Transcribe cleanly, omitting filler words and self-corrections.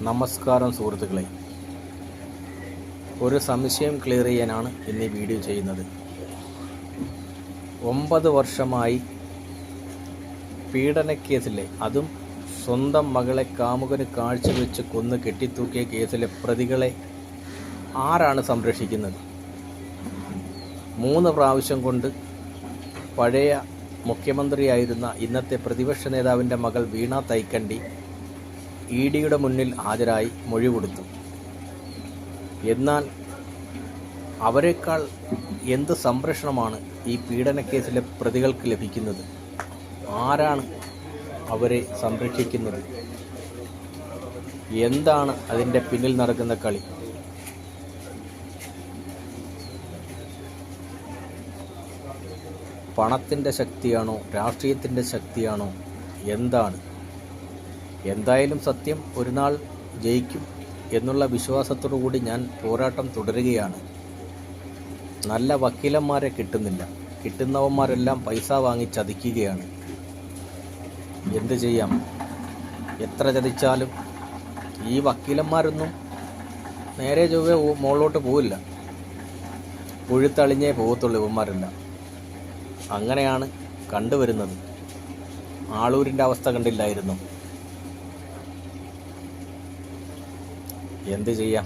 നമസ്കാരം സുഹൃത്തുക്കളെ, ഒരു സംശയം ക്ലിയർ ചെയ്യാനാണ് ഇന്ന് ഈ വീഡിയോ ചെയ്യുന്നത്. 9 വർഷമായി പീഡനക്കേസിലെ, അതും സ്വന്തം മകളെ കാമുകന് കാഴ്ചവെച്ച് കൊന്ന് കെട്ടിത്തൂക്കിയ കേസിലെ പ്രതികളെ ആരാണ് സംരക്ഷിക്കുന്നത്? 3 പ്രാവശ്യം കൊണ്ട് പഴയ മുഖ്യമന്ത്രിയായിരുന്ന ഇന്നത്തെ പ്രതിപക്ഷ നേതാവിൻ്റെ മകൾ വീണ തൈക്കണ്ടി ഇഡിയുടെ മുന്നിൽ ഹാജരായി മൊഴി കൊടുത്തു. എന്നാൽ അവരെക്കാൾ എന്ത് സംരക്ഷണമാണ് ഈ പീഡനക്കേസിലെ പ്രതികൾക്ക് ലഭിക്കുന്നത്? ആരാണ് അവരെ സംരക്ഷിക്കുന്നത്? എന്താണ് അതിൻ്റെ പിന്നിൽ നടക്കുന്ന കളി? പണത്തിൻ്റെ ശക്തിയാണോ, രാഷ്ട്രീയത്തിൻ്റെ ശക്തിയാണോ, എന്താണ്? എന്തായാലും സത്യം ഒരു നാൾ ജയിക്കും എന്നുള്ള വിശ്വാസത്തോടു കൂടി ഞാൻ പോരാട്ടം തുടരുകയാണ്. നല്ല വക്കീലന്മാരെ കിട്ടുന്നില്ല, കിട്ടുന്നവന്മാരെല്ലാം പൈസ വാങ്ങി ചതിക്കുകയാണ്. എന്ത് ചെയ്യാം? എത്ര ചതിച്ചാലും ഈ വക്കീലന്മാരൊന്നും നേരെ ചൊവ്വേ മുകളിലോട്ട് പോവില്ല, പുഴുത്തളിഞ്ഞേ പോകത്തുള്ളൂ ഇവന്മാരെല്ലാം. അങ്ങനെയാണ് കണ്ടുവരുന്നത്. ആളൂരിൻ്റെ അവസ്ഥ കണ്ടില്ലായിരുന്നു? എന്ത് ചെയ്യാം?